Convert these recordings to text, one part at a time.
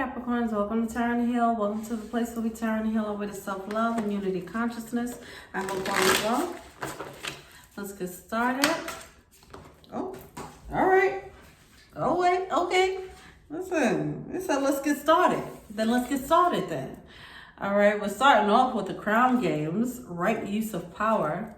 Capricorns, welcome to Tarot and Heal. Welcome to the place where we Tarot and Heal over to self-love and unity consciousness. I hope all is well. Let's get started. Oh, all right. Oh, wait, okay. Listen, it said let's get started. Then let's get started then. All right, we're starting off with the Crown Games, right use of power.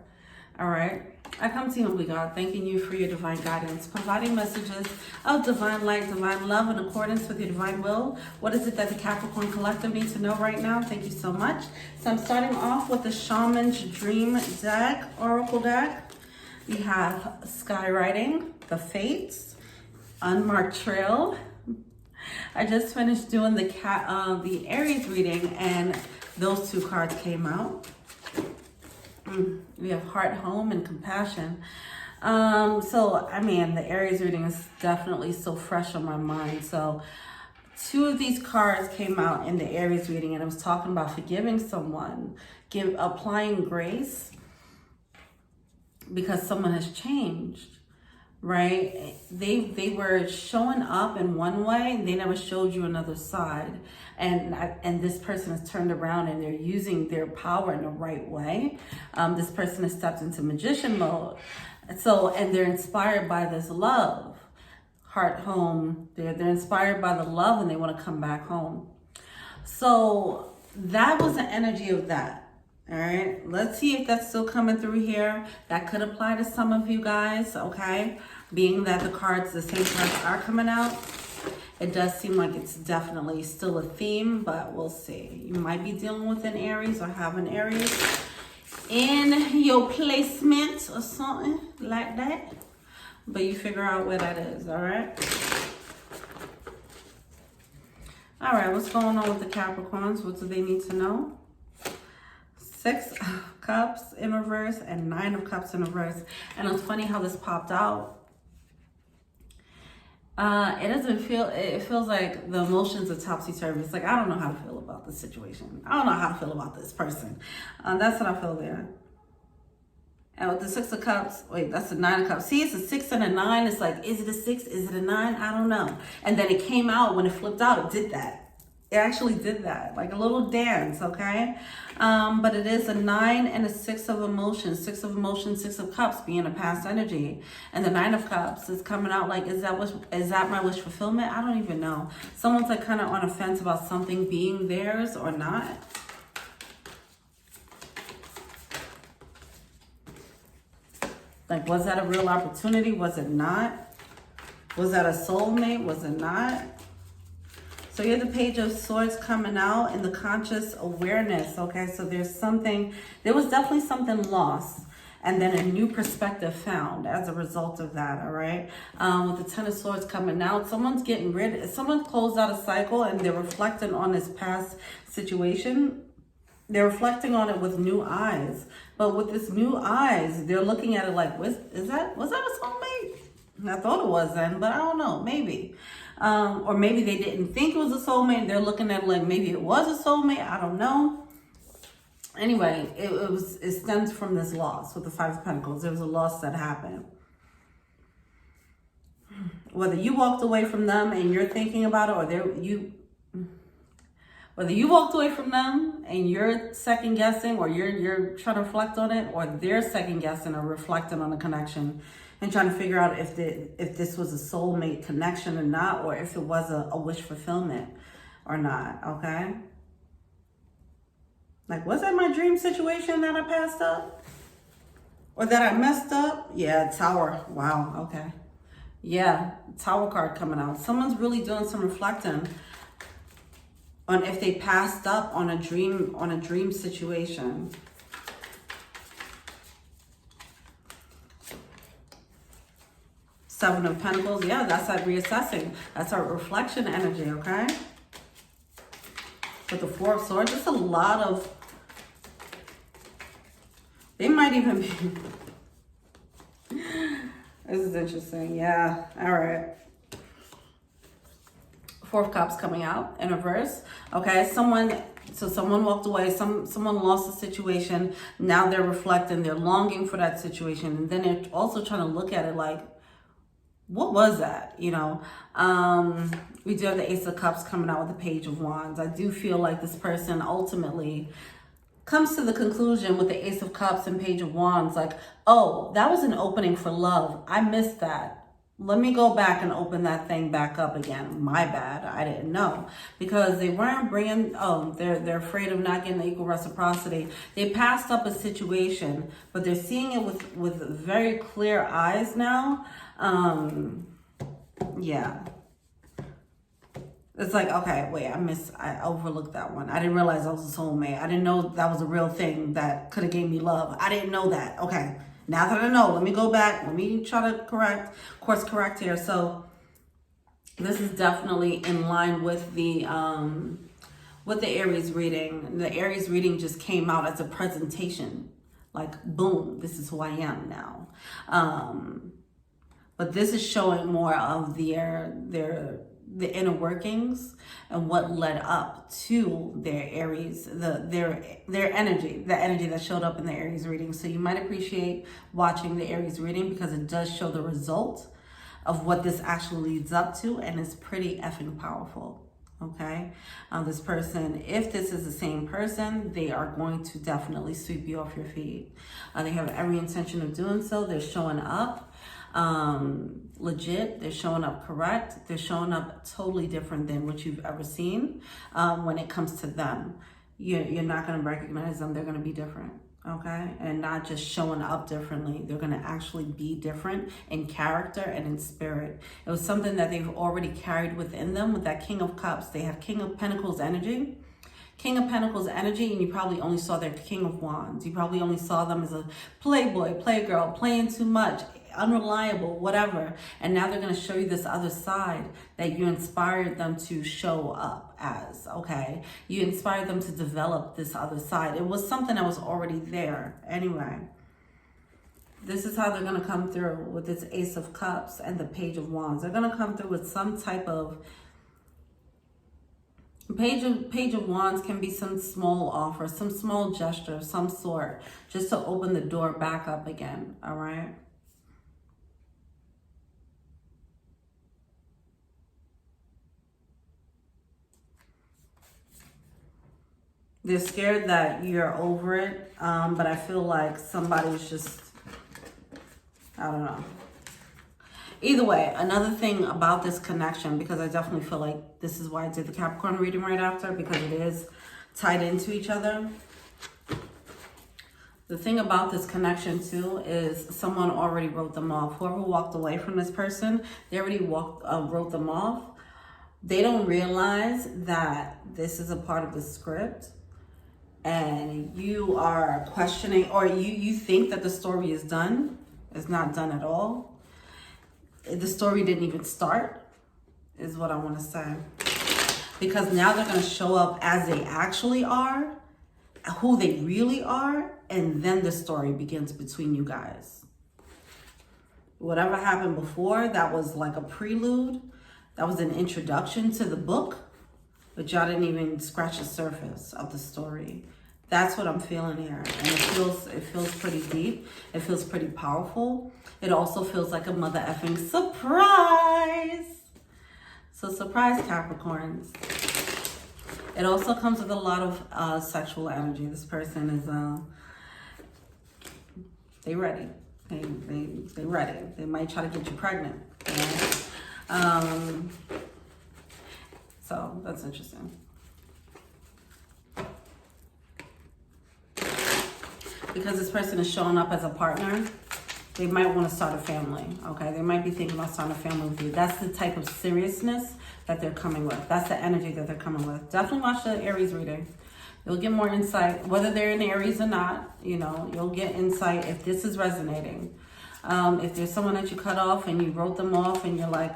All right. I come to you, Holy God, thanking you for your divine guidance, providing messages of divine light, divine love in accordance with your divine will. What is it that the Capricorn Collective needs to know right now? Thank you so much. So I'm starting off with the Shaman's Dream deck, Oracle deck. We have Skywriting, the Fates, Unmarked Trail. I just finished doing the Aries reading, and those two cards came out. We have Heart, Home, and Compassion. So, I mean, the Aries reading is definitely so fresh on my mind. So, two of these cards came out in the Aries reading, and it was talking about forgiving someone, applying grace because someone has changed, right? They were showing up in one way, and they never showed you another side. And this person has turned around and they're using their power in the right way. This person has stepped into magician mode. And they're inspired by this love. Heart, home. They're inspired by the love and they want to come back home. So that was the energy of that. All right. Let's see if that's still coming through here. That could apply to some of you guys. Okay. Being that the same cards are coming out. It does seem like it's definitely still a theme, but we'll see. You might be dealing with an Aries or have an Aries in your placement or something like that. But you figure out where that is, all right? All right, what's going on with the Capricorns? What do they need to know? 6 of Cups in reverse and 9 of Cups in reverse. And it's funny how this popped out. It feels like the emotions are topsy-turvy. It's like, I don't know how to feel about this situation. I don't know how to feel about this person. That's what I feel there. And with the 6 of Cups, wait, that's the 9 of Cups. See, it's a 6 and a 9. It's like, is it a 6? Is it a 9? I don't know. And then it came out, when it flipped out, it did that. It actually did that, like a little dance, okay? But it is a 9 and a 6 of emotions. 6 of emotions, 6 of Cups being a past energy. And the 9 of Cups is coming out like, is that my wish fulfillment? I don't even know. Someone's like kind of on a fence about something being theirs or not. Like, was that a real opportunity? Was it not? Was that a soulmate? Was it not? So you have the Page of Swords coming out in the conscious awareness, okay? So there was definitely something lost and then a new perspective found as a result of that, all right? With the 10 of Swords coming out, someone closed out a cycle and they're reflecting on this past situation. They're reflecting on it with new eyes. But with this new eyes, they're looking at it like, was that a soulmate? I thought it was then, but I don't know, maybe. Or maybe they didn't think it was a soulmate. They're looking at it like maybe it was a soulmate. I don't know. Anyway, it stems from this loss with the 5 of Pentacles. There was a loss that happened. Whether you walked away from them and you're thinking about it, or whether you walked away from them and you're second guessing, or you're trying to reflect on it, or they're second guessing or reflecting on the connection and trying to figure out if this was a soulmate connection or not, or if it was a wish fulfillment or not, okay? Like, was that my dream situation that I passed up? Or that I messed up? Yeah, Tower. Wow, okay. Yeah, Tower card coming out. Someone's really doing some reflecting on if they passed up on a dream situation. 7 of Pentacles, yeah, that's that reassessing. That's our reflection energy, okay? With the 4 of Swords, it's a lot of, they might even be, this is interesting, yeah, all right. 4 of Cups coming out in reverse, okay? Someone walked away, someone lost the situation, now they're reflecting, they're longing for that situation, and then they're also trying to look at it like, what was that? You know, we do have the Ace of Cups coming out with the Page of Wands. I do feel like this person ultimately comes to the conclusion with the Ace of Cups and Page of Wands, like, oh, that was an opening for love. I missed that. Let me go back and open that thing back up again. My bad. I didn't know. Because they weren't bringing, they're afraid of not getting the equal reciprocity. They passed up a situation, but they're seeing it with very clear eyes now. Yeah. It's like, okay, wait, I overlooked that one. I didn't realize I was a soulmate. I didn't know that was a real thing that could have gave me love. I didn't know that. Okay. Now that I know, let me go back. Let me try to course correct here. So this is definitely in line with the Aries reading. The Aries reading just came out as a presentation. Like, boom, this is who I am now. But this is showing more of the inner workings and what led up to their Aries, their energy, the energy that showed up in the Aries reading. So you might appreciate watching the Aries reading because it does show the result of what this actually leads up to, and it's pretty effing powerful. Okay, this person, if this is the same person, they are going to definitely sweep you off your feet. They have every intention of doing so. They're showing up legit. They're showing up correct. They're showing up totally different than what you've ever seen. When it comes to them, you're not going to recognize them. They're going to be different. Okay, and not just showing up differently. They're going to actually be different in character and in spirit. It was something that they've already carried within them with that King of Cups. They have King of Pentacles energy. King of Pentacles energy, and you probably only saw their King of Wands. You probably only saw them as a playboy, playgirl, playing too much, unreliable, whatever. And now they're going to show you this other side that you inspired them to show up as, okay? You inspired them to develop this other side. It was something that was already there. Anyway, this is how they're going to come through with this Ace of Cups and the Page of Wands. They're going to come through with some type of Page of Wands can be some small offer, some small gesture of some sort, just to open the door back up again, all right? They're scared that you're over it, but I feel like somebody's just, I don't know. Either way, another thing about this connection, because I definitely feel like this is why I did the Capricorn reading right after, because it is tied into each other. The thing about this connection too is someone already wrote them off. Whoever walked away from this person, they already wrote them off. They don't realize that this is a part of the script. And you are questioning, or you think that the story is done. It's not done at all. The story didn't even start, is what I want to say. Because now they're going to show up as they actually are, who they really are, and then the story begins between you guys. Whatever happened before, that was like a prelude. That was an introduction to the book. But y'all didn't even scratch the surface of the story. That's what I'm feeling here. And it feels pretty deep. It feels pretty powerful. It also feels like a mother effing surprise. So surprise, Capricorns. It also comes with a lot of sexual energy. This person is, they ready. They ready. They might try to get you pregnant. You know? So that's interesting. Because this person is showing up as a partner, they might want to start a family, okay? They might be thinking about starting a family with you. That's the type of seriousness that they're coming with. That's the energy that they're coming with. Definitely watch the Aries reading. You'll get more insight, whether they're in Aries or not. You know, you'll get insight if this is resonating. If there's someone that you cut off and you wrote them off and you're like,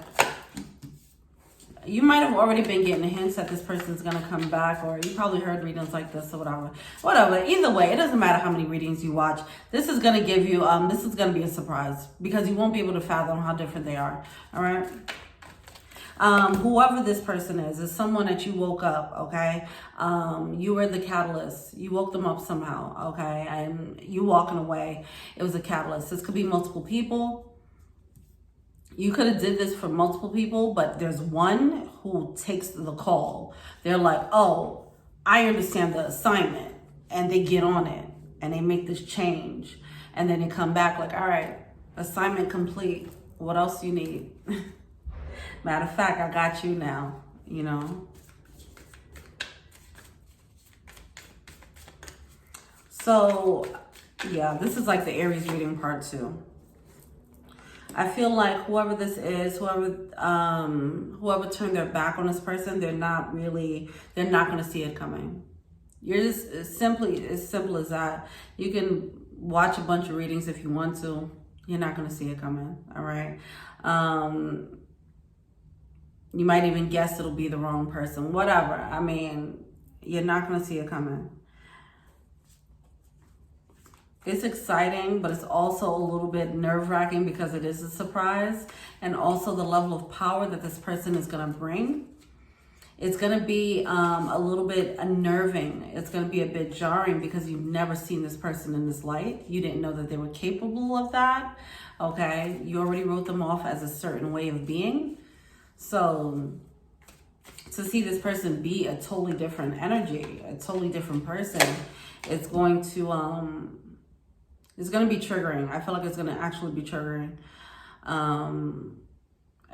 you might have already been getting hints that this person's going to come back, or you probably heard readings like this or whatever. Whatever. Either way, it doesn't matter how many readings you watch. This is going to give you, this is going to be a surprise because you won't be able to fathom how different they are. All right. Whoever this person is someone that you woke up, okay? You were the catalyst. You woke them up somehow, okay? And you walking away, it was a catalyst. This could be multiple people. You could have did this for multiple people, but there's one who takes the call. They're like, oh, I understand the assignment. And they get on it and they make this change. And then they come back like, all right, assignment complete. What else do you need? Matter of fact, I got you now, you know. So, yeah, this is like the Aries reading part 2. I feel like whoever this is, whoever turned their back on this person, they're not going to see it coming. You're just as simple as that. You can watch a bunch of readings if you want to. You're not going to see it coming. All right. You might even guess it'll be the wrong person. Whatever. I mean, you're not going to see it coming. It's exciting, but it's also a little bit nerve-wracking because it is a surprise. And also the level of power that this person is going to bring. It's going to be a little bit unnerving. It's going to be a bit jarring because you've never seen this person in this light. You didn't know that they were capable of that. Okay. You already wrote them off as a certain way of being. So to see this person be a totally different energy, a totally different person, it's going to be triggering. I feel like it's going to actually be triggering. And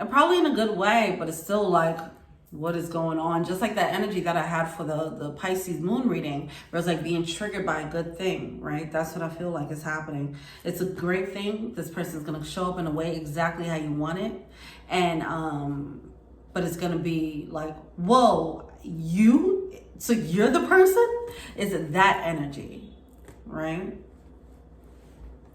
probably in a good way, but it's still like, what is going on? Just like that energy that I had for the Pisces moon reading, where it's like being triggered by a good thing, right? That's what I feel like is happening. It's a great thing. This person's going to show up in a way exactly how you want it. And, but it's going to be like, whoa, so you're the person? Is it that energy, right?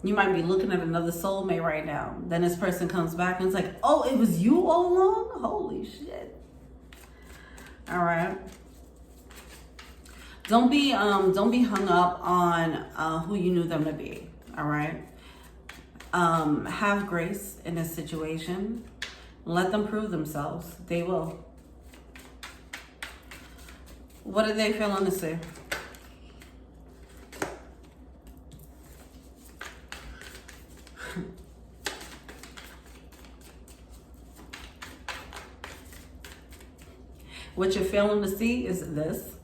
You might be looking at another soulmate right now. Then this person comes back and it's like, oh, it was you all along? Holy shit. All right. Don't be hung up on who you knew them to be. All right. Have grace in this situation. Let them prove themselves. They will. What are they feeling to say? What you're failing to see is this.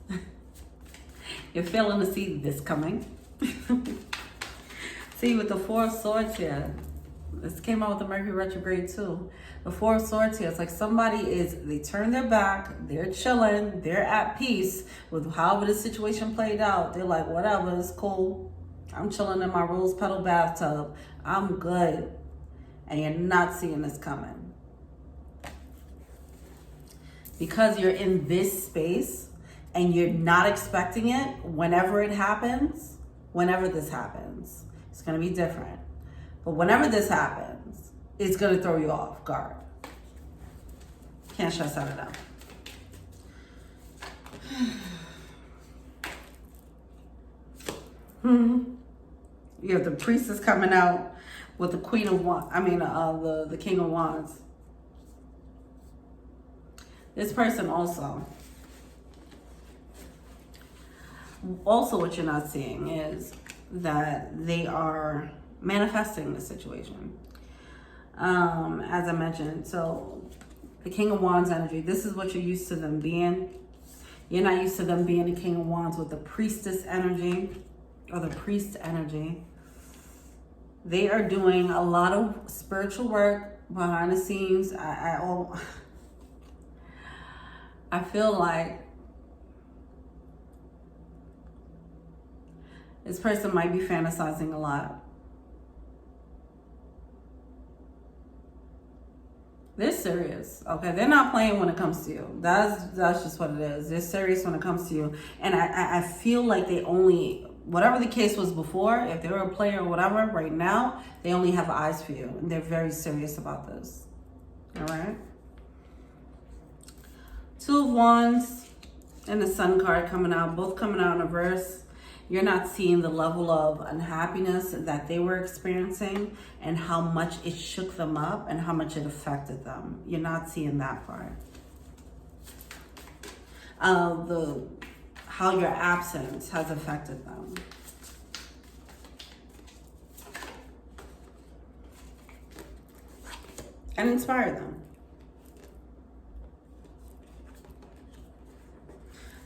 You're failing to see this coming. See, with the Four of Swords here, this came out with the Mercury retrograde too. The Four of Swords here, it's like they turn their back, they're chilling, they're at peace with however the situation played out. They're like, whatever, it's cool. I'm chilling in my rose petal bathtub. I'm good. And you're not seeing this coming. Because you're in this space and you're not expecting it, whenever this happens, it's going to be different. But whenever this happens, it's going to throw you off guard. Can't stress that enough. You have the priestess coming out with the Queen of Wands. The King of Wands. This person also what you're not seeing is that they are manifesting the situation. As I mentioned, so the King of Wands energy, this is what you're used to them being. You're not used to them being the King of Wands with the priestess energy or the priest energy. They are doing a lot of spiritual work behind the scenes. I feel like this person might be fantasizing a lot. They're serious, okay? They're not playing when it comes to you. That's just what it is. They're serious when it comes to you. And I feel like whatever the case was before, if they were a player or whatever, right now, they only have eyes for you. And they're very serious about this, all right? Two of Wands and the Sun card coming out, both coming out in reverse. You're not seeing the level of unhappiness that they were experiencing and how much it shook them up and how much it affected them. You're not seeing that part. How your absence has affected them. and inspire them.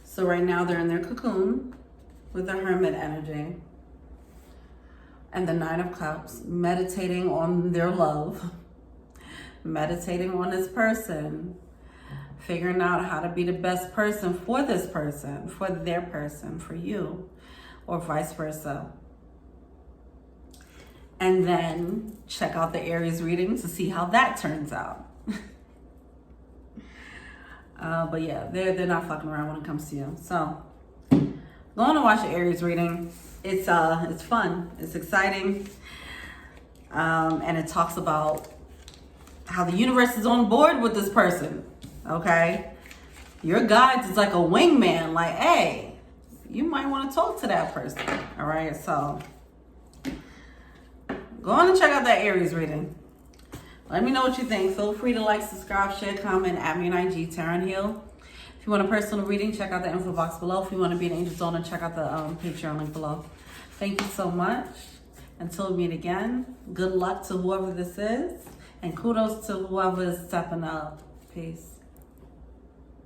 So right now they're in their cocoon with the Hermit energy and the Nine of Cups, meditating on their love, meditating on this person, figuring out how to be the best person for this person, for their person, for you, or vice versa. And then check out the Aries reading to see how that turns out. But yeah, they're not fucking around when it comes to you. So go on and watch the Aries reading. It's fun. It's exciting. And it talks about how the universe is on board with this person. Okay? Your guides is like a wingman. Like, hey, you might want to talk to that person. All right? So go on and check out that Aries reading. Let me know what you think. Feel free to like, subscribe, share, comment, add me on IG, Taryn Hill. If you want a personal reading, check out the info box below. If you want to be an angel donor, check out the Patreon link below. Thank you so much. Until we meet again, good luck to whoever this is. And kudos to whoever is stepping up. Peace.